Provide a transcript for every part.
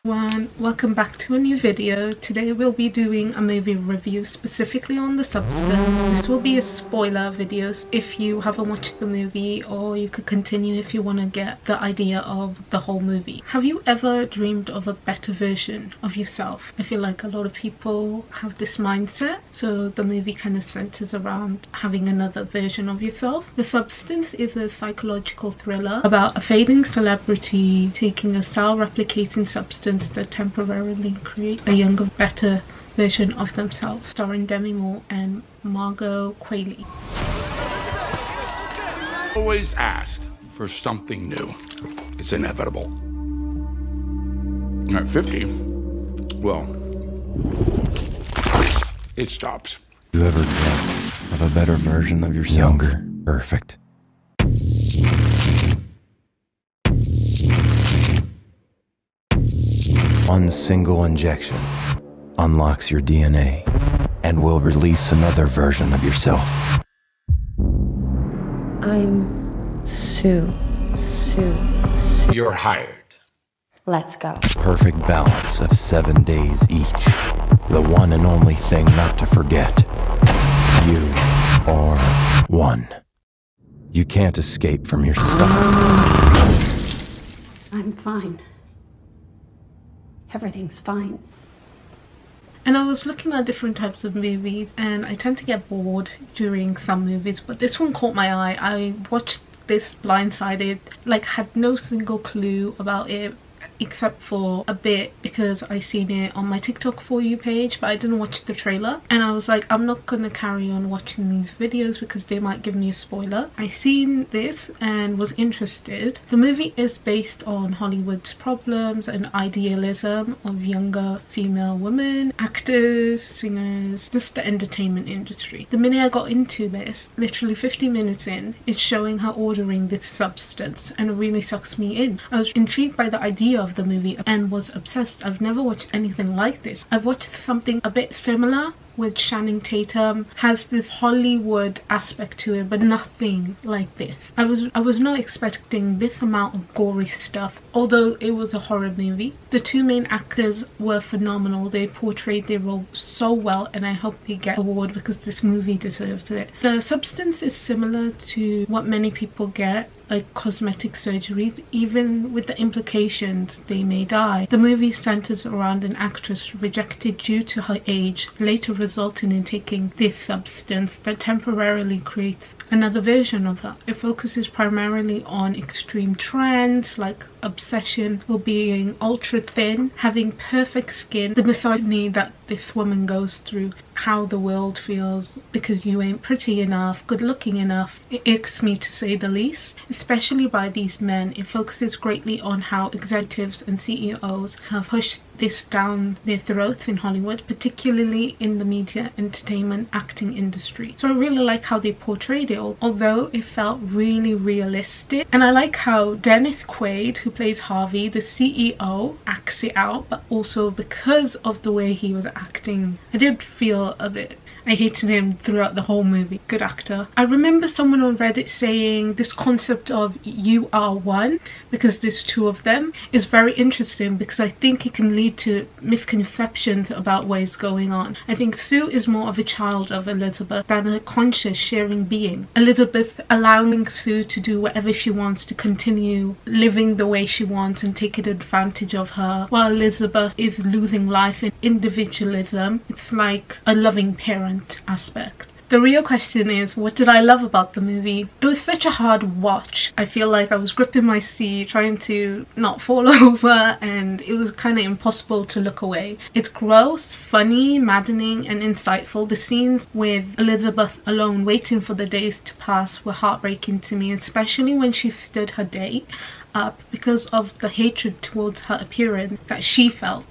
Welcome back to a new video. Today we'll be doing a movie review specifically on The Substance. This will be a spoiler video if you haven't watched the movie, or you could continue if you want to get the idea of the whole movie. Have you ever dreamed of a better version of yourself? I feel like a lot of people have this mindset, so the movie kind of centers around having another version of yourself. The Substance is a psychological thriller about a fading celebrity taking a cell-replicating substance that temporarily create a younger, better version of themselves, starring Demimoore and Margret Quarelly. Always ask for something new. It's inevitable. At 50, well, it stops. You ever dreamt of a better version of yourself? Younger. Perfect. One single injection unlocks your DNA and will release another version of yourself. I'm Sue. You're hired. Let's go. Perfect balance of 7 days each. The one and only thing not to forget. You are one. You can't escape from your stuff. I'm fine. Everything's fine. And I was looking at different types of movies, and I tend to get bored during some movies, but this one caught my eye. I watched this blindsided, like had no single clue about it except for a bit because I seen it on my TikTok For You page, but I didn't watch the trailer, and I was like, I'm not gonna carry on watching these videos because they might give me a spoiler. I seen this and was interested. The movie is based on Hollywood's problems and idealism of younger female women, actors, singers, just the entertainment industry. The minute I got into this, literally 50 minutes in, it's showing her ordering this substance, and it really sucks me in. I was intrigued by the idea of the movie and was obsessed. I've never watched anything like this. I've watched something a bit similar with Channing Tatum, has this Hollywood aspect to it, but nothing like this. I was not expecting this amount of gory stuff, although it was a horror movie. The two main actors were phenomenal. They portrayed their role so well, and I hope they get an award because this movie deserves it. The Substance is similar to what many people get, like cosmetic surgeries, even with the implications they may die. The movie centers around an actress rejected due to her age, later resulting in taking this substance that temporarily creates another version of her. It focuses primarily on extreme trends like obsession with being ultra thin, having perfect skin, the misogyny that this woman goes through, how the world feels because you ain't pretty enough, good looking enough. It irks me to say the least, especially by these men. It focuses greatly on how executives and CEOs have pushed this down their throats in Hollywood, particularly in the media, entertainment, acting industry. So I really like how they portrayed it, although it felt really realistic. And I like how Dennis Quaid, who plays Harvey, the CEO, acts it out, but also because of the way he was acting, I did feel a bit, I hated him throughout the whole movie. Good actor. I remember someone on Reddit saying this concept of you are one, because there's two of them, is very interesting because I think it can lead to misconceptions about what is going on. I think Sue is more of a child of Elizabeth than a conscious sharing being. Elizabeth allowing Sue to do whatever she wants, to continue living the way she wants and taking advantage of her, while Elizabeth is losing life in individualism. It's like a loving parent aspect. The real question is, what did I love about the movie? It was such a hard watch. I feel like I was gripping my seat, trying to not fall over, and it was kind of impossible to look away. It's gross, funny, maddening, and insightful. The scenes with Elizabeth alone waiting for the days to pass were heartbreaking to me, especially when she stood her date up because of the hatred towards her appearance that she felt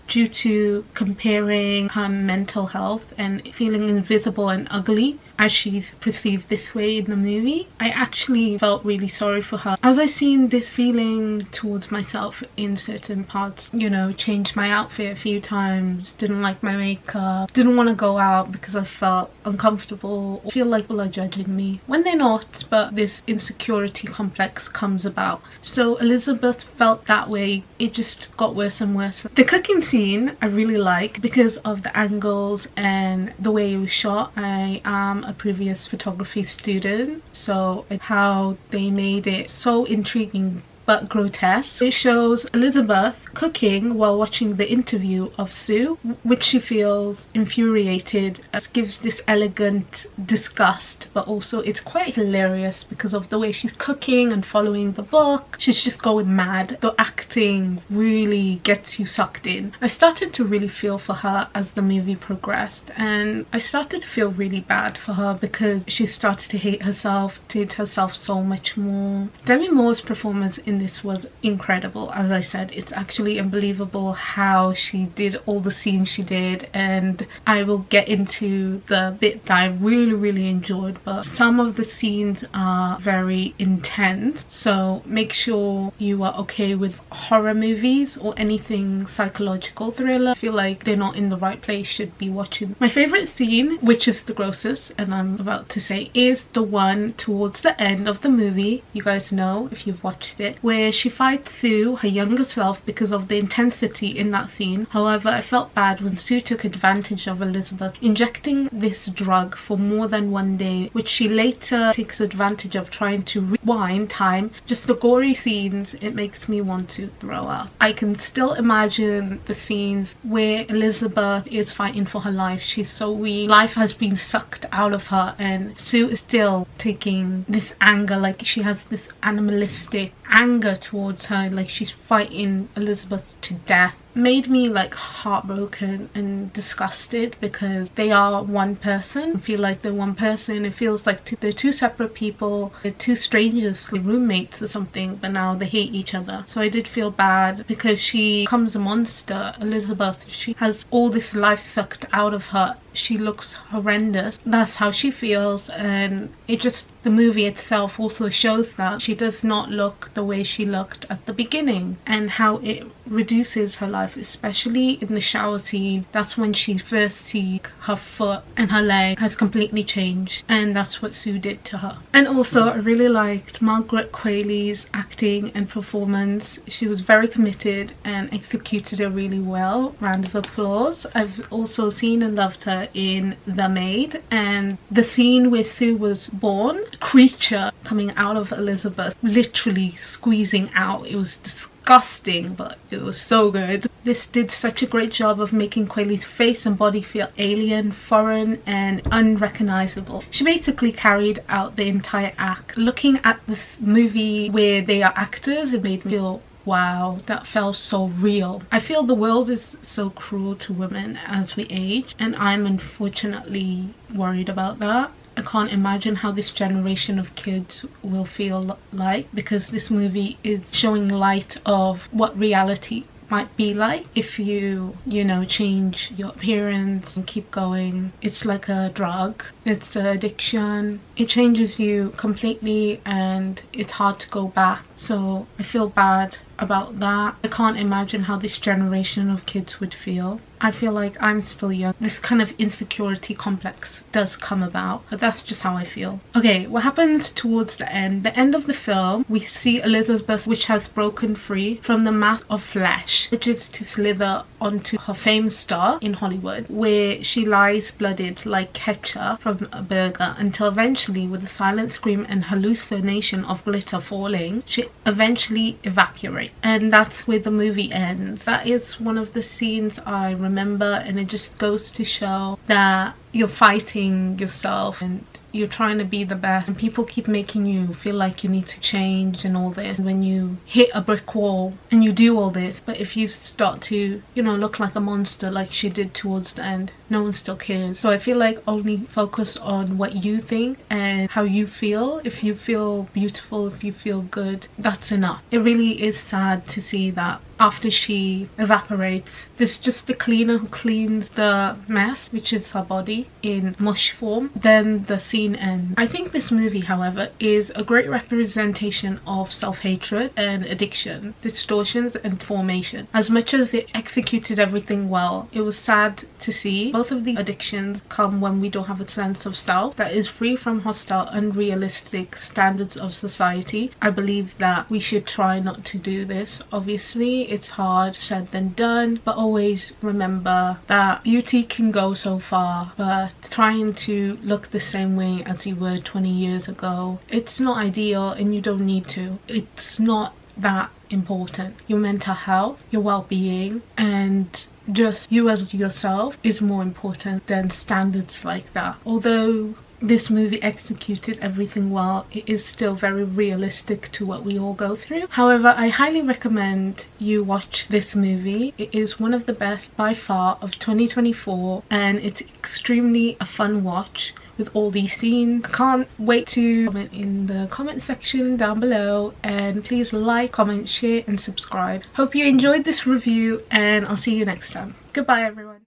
due to comparing her mental health and feeling invisible and ugly as she's perceived this way in the movie. I actually felt really sorry for her. As I seen this feeling towards myself in certain parts, you know, changed my outfit a few times, didn't like my makeup, didn't want to go out because I felt uncomfortable, or feel like people are judging me when they're not, but this insecurity complex comes about. So Elizabeth felt that way. It just got worse and worse. The cooking scene I really like because of the angles and the way it was shot. I am a previous photography student, so how they made it so intriguing but grotesque. It shows Elizabeth cooking while watching the interview of Sue, which she feels infuriated, as gives this elegant disgust, but also it's quite hilarious because of the way she's cooking and following the book. She's just going mad. The acting really gets you sucked in. I started to really feel for her as the movie progressed, and I started to feel really bad for her because she started to hate herself, did herself so much more. Demimoore's performance in this was incredible. As I said, it's actually unbelievable how she did all the scenes she did, and I will get into the bit that I really enjoyed, but some of the scenes are very intense, so make sure you are okay with horror movies or anything psychological thriller. I feel like they're not in the right place, should be watching. My favorite scene, which is the grossest, and I'm about to say, is the one towards the end of the movie. You guys know if you've watched it, where she fights Sue, her younger self, because of the intensity in that scene. However, I felt bad when Sue took advantage of Elizabeth, injecting this drug for more than one day, which she later takes advantage of, trying to rewind time. Just the gory scenes, it makes me want to throw up. I can still imagine the scenes where Elizabeth is fighting for her life. She's so weak, life has been sucked out of her, and Sue is still taking this anger, like she has this animalistic anger towards her, like she's fighting Elizabeth to death. Made me like heartbroken and disgusted because they are one person. I feel like they're one person. It feels like they're two separate people. They're two strangers, like roommates or something, but now they hate each other. So I did feel bad because she becomes a monster. Elizabeth, she has all this life sucked out of her. She looks horrendous. That's how she feels, and it just, the movie itself also shows that she does not look the way she looked at the beginning, and how it reduces her life, especially in the shower scene. That's when she first sees her foot, and her leg has completely changed, and that's what Sue did to her. And also I really liked Margret Quarelly's acting and performance. She was very committed and executed it really well. Round of applause. I've also seen and loved her in The Maid, and the scene where Sue was born, creature coming out of Elizabeth, literally squeezing out. It was disgusting, but it was so good. This did such a great job of making Quarelly's face and body feel alien, foreign and unrecognizable. She basically carried out the entire act. Looking at this movie where they are actors, it made me feel, wow, that felt so real. I feel the world is so cruel to women as we age, and I'm unfortunately worried about that. I can't imagine how this generation of kids will feel like, because this movie is showing light of what reality might be like if you know, change your appearance and keep going. It's like a drug. It's an addiction. It changes you completely and it's hard to go back. So I feel bad about that. I can't imagine how this generation of kids would feel. I feel like I'm still young. This kind of insecurity complex does come about, but that's just how I feel. Okay, what happens towards the end of the film, we see Elizabeth, which has broken free from the mass of flesh, which is to slither onto her famed star in Hollywood, where she lies blooded like ketchup from a burger, until eventually, with a silent scream and hallucination of glitter falling, she eventually evaporates. And that's where the movie ends. That is one of the scenes I remember, and it just goes to show that you're fighting yourself and you're trying to be the best, and people keep making you feel like you need to change and all this. When you hit a brick wall and you do all this, but if you start to, you know, look like a monster like she did towards the end, no one still cares. So I feel like only focus on what you think and how you feel. If you feel beautiful, if you feel good, that's enough. It really is sad to see that after she evaporates. There's just the cleaner who cleans the mess, which is her body, in mush form. Then the scene ends. I think this movie, however, is a great representation of self-hatred and addiction, distortions and formation. As much as it executed everything well, it was sad to see both of the addictions come when we don't have a sense of self that is free from hostile, unrealistic standards of society. I believe that we should try not to do this. Obviously, it's hard said than done, but always remember that beauty can go so far, but trying to look the same way as you were 20 years ago, it's not ideal, and you don't need to. It's not that important. Your mental health, your well-being, and just you as yourself is more important than standards like that. Although this movie executed everything well, it is still very realistic to what we all go through. However, I highly recommend you watch this movie. It is one of the best by far of 2024, and it's extremely a fun watch with all these scenes. I can't wait to comment in the comment section down below, and please like, comment, share and subscribe. Hope you enjoyed this review, and I'll see you next time. Goodbye everyone.